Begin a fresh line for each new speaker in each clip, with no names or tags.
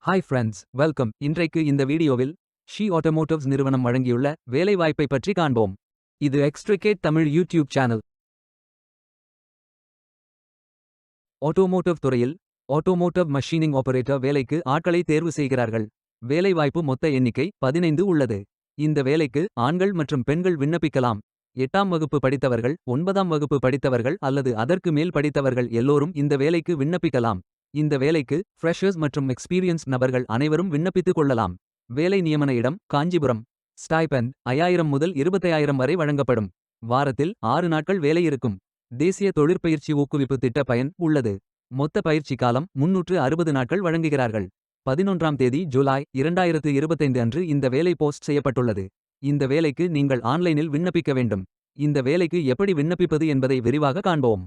Hi friends, welcome. இன்றைக்கு இந்த வீடியோவில் ஷி ஆட்டோமோட்டிவ்ஸ் நிறுவனம் வழங்கியுள்ள வேலைவாய்ப்பை பற்றி காண்போம். இது extricate Tamil YouTube channel. Automotive துறையில் ஆட்டோமோட்டிவ் மஷீனிங் ஆபரேட்டர் வேலைக்கு ஆட்களை தேர்வு செய்கிறார்கள். வேலைவாய்ப்பு மொத்த எண்ணிக்கை 15 உள்ளது. இந்த வேலைக்கு ஆண்கள் மற்றும் பெண்கள் விண்ணப்பிக்கலாம். 8ஆம் வகுப்பு படித்தவர்கள், 9ஆம் வகுப்பு படித்தவர்கள் அல்லது அதற்கு மேல் படித்தவர்கள் எல்லோரும் இந்த வேலைக்கு விண்ணப்பிக்கலாம். இந்த வேலைக்கு ஃப்ரெஷர்ஸ் மற்றும் எக்ஸ்பீரியன்ஸ் நபர்கள் அனைவரும் விண்ணப்பித்துக் கொள்ளலாம். வேலை நியமன இடம் காஞ்சிபுரம். ஸ்டைபெண்ட் 5000 முதல் 25000 வரை வழங்கப்படும். வாரத்தில் 6 நாட்கள் வேலை இருக்கும். தேசிய தொழிற்பயிற்சி ஊக்குவிப்பு திட்ட பயன் உள்ளது. மொத்த பயிற்சி காலம் 360 நாட்கள் வழங்குகிறார்கள். 11ஆம் தேதி ஜூலை 2025 அன்று இந்த வேலை போஸ்ட் செய்யப்பட்டுள்ளது. இந்த வேலைக்கு நீங்கள் ஆன்லைனில் விண்ணப்பிக்க வேண்டும். இந்த வேலைக்கு எப்படி விண்ணப்பிப்பது என்பதை விரிவாக காண்போம்.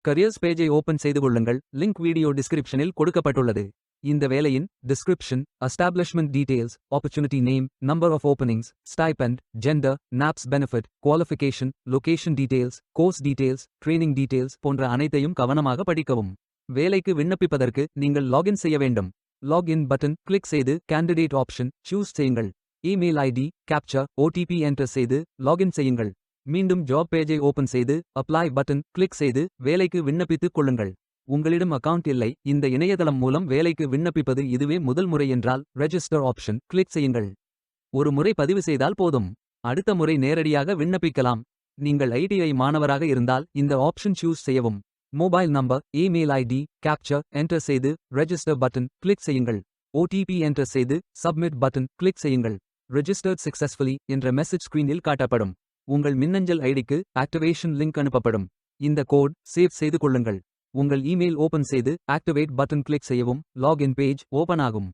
கரியர்ஸ் பேஜை ஓபன் செய்து கொள்ளுங்கள். லிங்க் வீடியோ டிஸ்கிரிப்ஷனில் கொடுக்கப்பட்டுள்ளது. இந்த வேலையின் description, establishment details, opportunity name, number of openings, stipend, gender, NAPS benefit, qualification, location details, course details, training details போன்ற அனைத்தையும் கவனமாக படிக்கவும். வேலைக்கு விண்ணப்பிப்பதற்கு நீங்கள் லாகின் செய்ய வேண்டும். லாகின் பட்டன் கிளிக் செய்து கேண்டிடேட் ஆப்ஷன் சூஸ் செய்யுங்கள். Email ID, captcha, OTP enter செய்து லாகின் செய்யுங்கள். மீண்டும் ஜாப் பேஜை ஓபன் செய்து அப்ளை பட்டன் கிளிக் செய்து வேலைக்கு விண்ணப்பித்துக் கொள்ளுங்கள். உங்களிடம் அக்கவுண்ட் இல்லை, இந்த இணையதளம் மூலம் வேலைக்கு விண்ணப்பிப்பது இதுவே முதல் முறை என்றால் ரெஜிஸ்டர் ஆப்ஷன் கிளிக் செய்யுங்கள். ஒரு முறை பதிவு செய்தால் போதும். அடுத்த முறை நேரடியாக விண்ணப்பிக்கலாம். நீங்கள் ஐடிஐ மாணவராக இருந்தால் இந்த ஆப்ஷன் சூஸ் செய்யவும். Mobile number, email ID, captcha enter செய்து ரெஜிஸ்டர் பட்டன் கிளிக் செய்யுங்கள். ஓடிபி என்டர் செய்து சப்மிட் பட்டன் கிளிக் செய்யுங்கள். ரெஜிஸ்டர்ட் சக்சஸ்ஃபுல்லி என்ற மெசேஜ் ஸ்கிரீனில் காட்டப்படும். உங்கள் மின்னஞ்சல் ஐடிக்கு ஆக்டிவேஷன் லிங்க் அனுப்பப்படும். இந்த கோட் சேவ் செய்து கொள்ளுங்கள். உங்கள் இமெயில் ஓபன் செய்து ஆக்டிவேட் பட்டன் கிளிக் செய்யவும். லாகின் பேஜ் ஓபன் ஆகும்.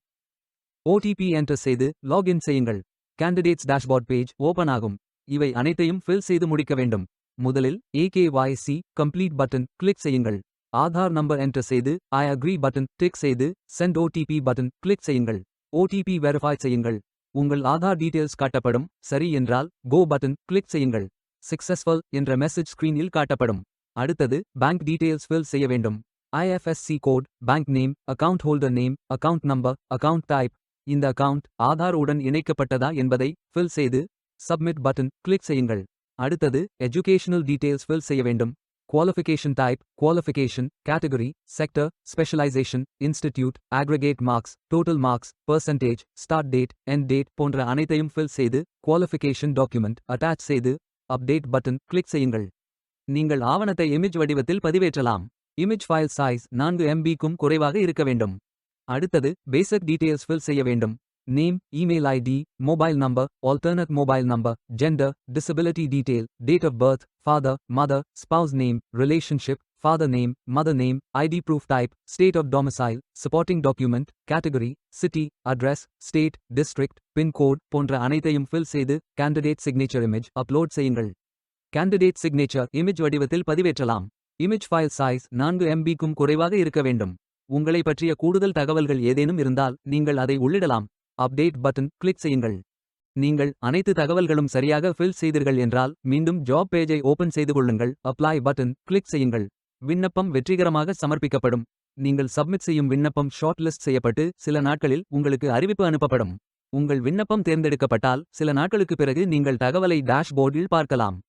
ஓடிபி என்டர் செய்து லாகின் செய்யுங்கள். கேண்டிடேட்ஸ் டேஷ்போர்ட் பேஜ் ஓபன் ஆகும். இவை அனைத்தையும் ஃபில் செய்து முடிக்க வேண்டும். முதலில் AKYC கம்ப்ளீட் பட்டன் கிளிக் செய்யுங்கள். ஆதார் நம்பர் என்டர் செய்து ஐ அக்ரி பட்டன் டிக் செய்து சென்ட் ஓடிபி பட்டன் கிளிக் செய்யுங்கள். ஓடிபி வெரிஃபை செய்யுங்கள். உங்கள் ஆதார் டீடைல்ஸ் காட்டப்படும். சரி என்றால் கோ பட்டன் கிளிக் செய்யுங்கள். சக்சஸ்ஃபுல் என்ற மெசேஜ் ஸ்கிரீனில் காட்டப்படும். அடுத்தது பேங்க் டீடைல்ஸ் ஃபில் செய்ய வேண்டும். IFSC code, bank name, account holder name, account number, account type. இந்த அக்கவுண்ட் ஆதார் உடன் இணைக்கப்பட்டதா என்பதை ஃபில் செய்து சப்மிட் பட்டன் கிளிக் செய்யுங்கள். அடுத்தது எஜுகேஷனல் டீடைல்ஸ் ஃபில் செய்ய வேண்டும். Qualification type, qualification, category, sector, specialisation, institute, aggregate marks, total marks, percentage, start date, end date போன்ற அனைத்தையும் ஃபில் செய்து குவாலிஃபிகேஷன் டாக்குமெண்ட் அட்டாச் செய்து அப்டேட் பட்டன் கிளிக் செய்யுங்கள். நீங்கள் ஆவணத்தை இமேஜ் வடிவத்தில் பதிவேற்றலாம். இமேஜ் ஃபைல் சைஸ் 4 MB-க்கும் குறைவாக இருக்க வேண்டும். அடுத்தது பேசிக் டீடைல்ஸ் ஃபில் செய்ய வேண்டும். Name, email ID, mobile number, alternate mobile number, gender, disability detail, date of birth, father, mother, spouse name, relationship, father name, mother name, ID proof type, state of domicile, supporting document, category, city, address, state, district, pincode போன்ற அனைத்தையும் fill செய்து candidate signature image upload செய்யுங்கள். Candidate signature image வடிவத்தில் பதிவேற்றலாம். Image file size 4 MB-க்கும் குறைவாக இருக்க வேண்டும். உங்களை பற்றிய கூடுதல் தகவல்கள் ஏதேனும் இருந்தால் நீங்கள் அதை உள்ளிடலாம். அப்டேட் பட்டன் கிளிக் செய்யுங்கள். நீங்கள் அனைத்து தகவல்களும் சரியாக ஃபில் செய்தீர்கள் என்றால் மீண்டும் ஜாப் பேஜை ஓபன் செய்து கொள்ளுங்கள். அப்ளை பட்டன் கிளிக் செய்யுங்கள். விண்ணப்பம் வெற்றிகரமாக சமர்ப்பிக்கப்படும். நீங்கள் சப்மிட் செய்யும் விண்ணப்பம் ஷார்ட் லிஸ்ட் செய்யப்பட்டு சில நாட்களில் உங்களுக்கு அறிவிப்பு அனுப்பப்படும். உங்கள் விண்ணப்பம் தேர்ந்தெடுக்கப்பட்டால் சில நாட்களுக்கு பிறகு நீங்கள் தகவலை டேஷ்போர்டில் பார்க்கலாம்.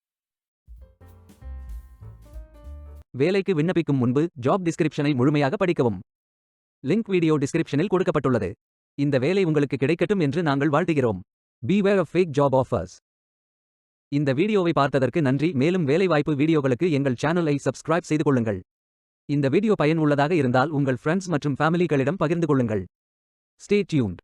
வேலைக்கு விண்ணப்பிக்கும் முன்பு ஜாப் டிஸ்கிரிப்ஷனை முழுமையாக படிக்கவும். லிங்க் வீடியோ டிஸ்கிரிப்ஷனில் கொடுக்கப்பட்டுள்ளது. இந்த வேலை உங்களுக்கு கிடைக்கட்டும் என்று நாங்கள் வாழ்த்துகிறோம். Beware of fake job offers. இந்த வீடியோவை பார்த்ததற்கு நன்றி. மேலும் வேலைவாய்ப்பு வீடியோகளுக்கு எங்கள் சேனலை சப்ஸ்கிரைப் செய்து கொள்ளுங்கள். இந்த வீடியோ பயன் உள்ளதாக இருந்தால் உங்கள் ஃப்ரெண்ட்ஸ் மற்றும் ஃபேமிலிகளிடம் பகிர்ந்து கொள்ளுங்கள். Stay tuned.